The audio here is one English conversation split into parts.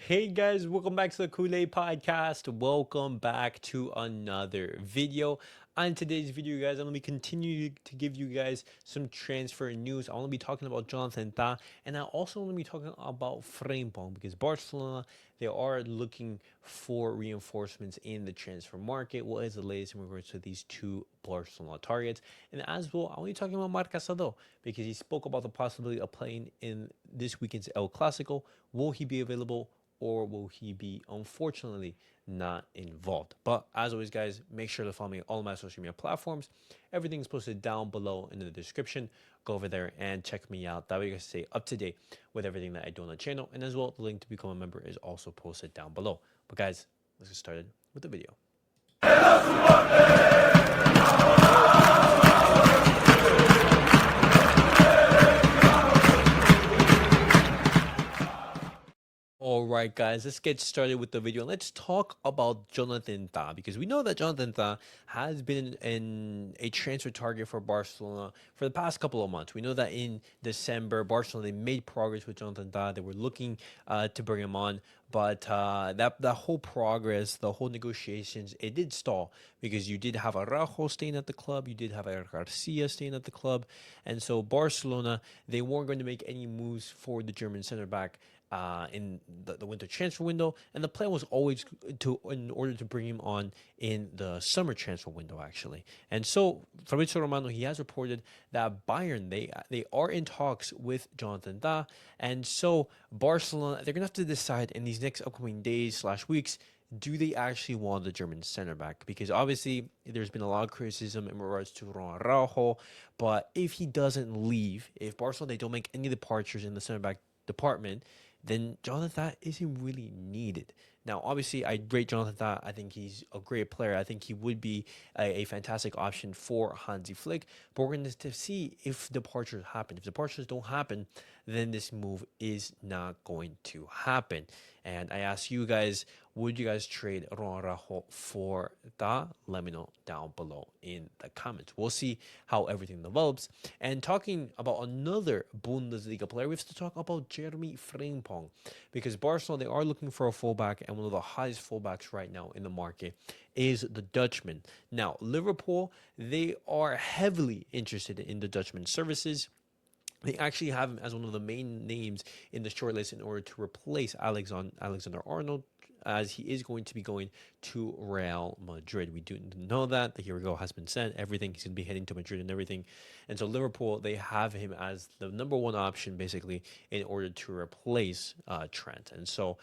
Hey guys, welcome back to the Kool-Aid Podcast. Welcome back to another video. On today's video, guys, I'm going to be continuing to give you guys some transfer news. I want to be talking about Jonathan Tah, and I also want to be talking about Frimpong because Barcelona, they are looking for reinforcements in the transfer market. What is the latest in regards to these two Barcelona targets? And as well, I want to be talking about Marcado because he spoke about the possibility of playing in this weekend's El Clásico. Will he be available? Or will he be, unfortunately, not involved? But as always, guys, make sure to follow me on all my social media platforms. Everything's posted down below in the description. Go over there and check me out. That way you guys stay up to date with everything that I do on the channel. And as well, the link to become a member is also posted down below. But guys, let's get started with the video. All right, guys, let's get started with the video. Let's talk about Jonathan Tah because we know that Jonathan Tah has been in a transfer target for Barcelona for the past couple of months. We know that in December, Barcelona, they made progress with Jonathan Tah. They were looking to bring him on, but that whole progress, the whole negotiations, it did stall because you did have Araujo staying at the club, you did have Eric García staying at the club, and so Barcelona, they weren't going to make any moves for the German center back in the winter transfer window, and the plan was always in order to bring him on in the summer transfer window, actually. And so Fabrizio Romano, he has reported that Bayern, they are in talks with Jonathan Tah, and so Barcelona, they're gonna have to decide in these next upcoming days/weeks, do they actually want the German center back? Because obviously there's been a lot of criticism in regards to Araujo, but if he doesn't leave, if Barcelona, they don't make any departures in the center back department, then Jonathan Tah isn't really needed. Now, obviously, I rate Jonathan Tah. I think he's a great player. I think he would be a fantastic option for Hansi Flick. But we're going to see if departures happen. If departures don't happen, then this move is not going to happen. And I ask you guys, would you guys trade Araujo for Tah? Let me know down below in the comments. We'll see how everything develops. And talking about another Bundesliga player, we have to talk about Jeremie Frimpong because Barcelona, they are looking for a fullback, and one of the highest fullbacks right now in the market is the Dutchman. Now, Liverpool, they are heavily interested in the Dutchman's services. They actually have him as one of the main names in the shortlist in order to replace Alexander-Arnold, as he is going to be going to Real Madrid. We do know that. The here we go has been sent. Everything, he's going to be heading to Madrid and everything. And so Liverpool, they have him as the number one option, basically, in order to replace Trent. And so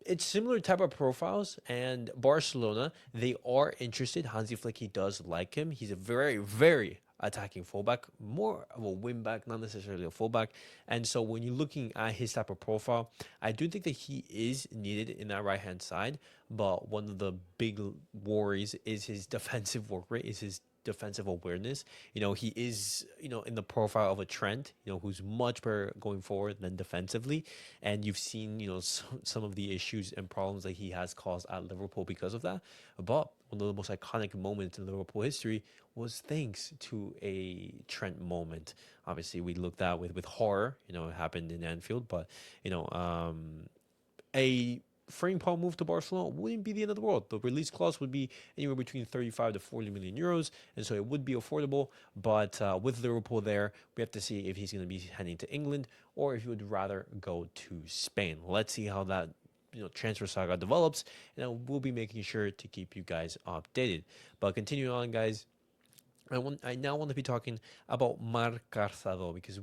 it's similar type of profiles, and Barcelona, they are interested. Hansi Flick, he does like him. He's a very, very attacking fullback, more of a wing back, not necessarily a fullback. And so when you're looking at his type of profile, I do think that he is needed in that right hand side. But one of the big worries is his defensive work rate, is his defensive awareness. He is, in the profile of a Trent, who's much better going forward than defensively. And you've seen, some of the issues and problems that he has caused at Liverpool because of that. But one of the most iconic moments in Liverpool history was thanks to a Trent moment. Obviously, we looked at with horror, it happened in Anfield, but, a Frimpong move to Barcelona wouldn't be the end of the world. The release clause would be anywhere between 35 to 40 million euros, and so it would be affordable. But with Liverpool there, we have to see if he's going to be heading to England or if he would rather go to Spain. Let's see how that transfer saga develops, and we'll be making sure to keep you guys updated. But continuing on, guys, I now want to be talking about Marcado because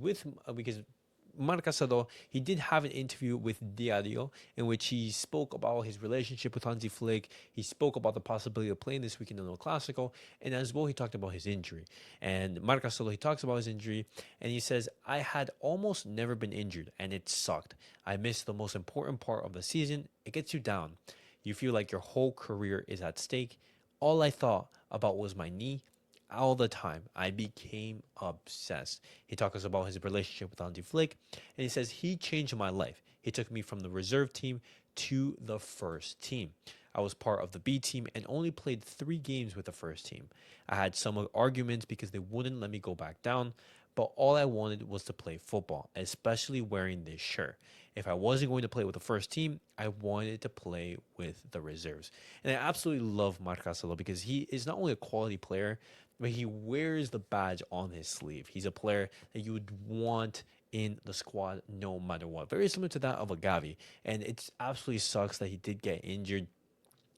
Casadó, he did have an interview with Diario in which he spoke about his relationship with Hansi Flick. He spoke about the possibility of playing this weekend in the Clásico, and as well, he talked about his injury. And Casadó, he talks about his injury, and he says, "I had almost never been injured, and it sucked. I missed the most important part of the season. It gets you down. You feel like your whole career is at stake. All I thought about was my knee." All the time, I became obsessed. He talks about his relationship with Hansi Flick, and he says he changed my life. He took me from the reserve team to the first team. I was part of the B team and only played 3 games with the first team. I had some arguments because they wouldn't let me go back down, but all I wanted was to play football, especially wearing this shirt. if I wasn't going to play with the first team, I wanted to play with the reserves. And I absolutely love Marcado because he is not only a quality player, but he wears the badge on his sleeve. He's a player that you would want in the squad no matter what. Very similar to that of a Gavi. And it absolutely sucks that he did get injured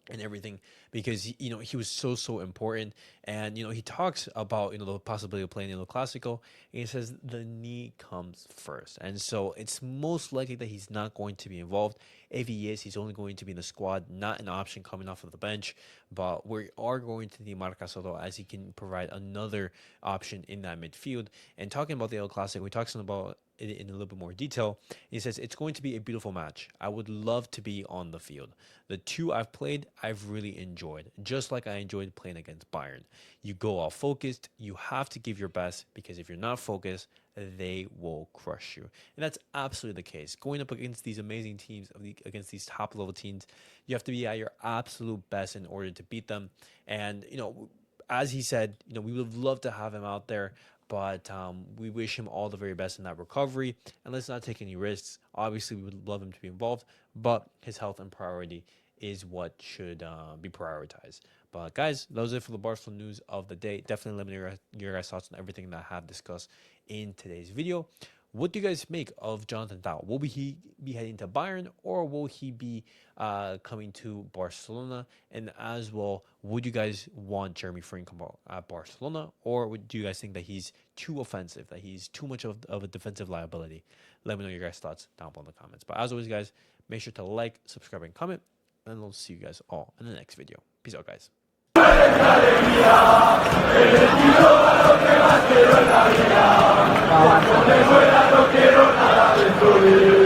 and everything, because he was so important. And he talks about the possibility of playing in the Clásico, and he says the knee comes first, and so it's most likely that he's not going to be involved. If he is, he's only going to be in the squad, not an option coming off of the bench. But we are going to need Marcado, as he can provide another option in that midfield. And talking about the El Clásico, we talked about it in a little bit more detail. He says it's going to be a beautiful match. I would love to be on the field. The two I've played, I've really enjoyed, just like I enjoyed playing against Bayern. You go all focused. You have to give your best, because if you're not focused, they will crush you. And that's absolutely the case. Going up against these amazing teams, against these top level teams, you have to be at your absolute best in order to beat them. And as he said, we would love to have him out there, but we wish him all the very best in that recovery, and let's not take any risks. Obviously, we would love him to be involved, but his health and priority is what should be prioritized. But guys, that was it for the Barcelona news of the day. Definitely let me know your guys' thoughts on everything that I have discussed in today's video. What do you guys make of Jonathan Tah? Will he be heading to Bayern, or will he be coming to Barcelona? And as well, would you guys want Jeremie Frimpong at Barcelona, or do you guys think that he's too offensive, that he's too much of a defensive liability? Let me know your guys' thoughts down below in the comments. But as always, guys, make sure to like, subscribe, and comment, and I'll see you guys all in the next video. Peace out, guys. Cuando me muera no quiero nada de tu vida.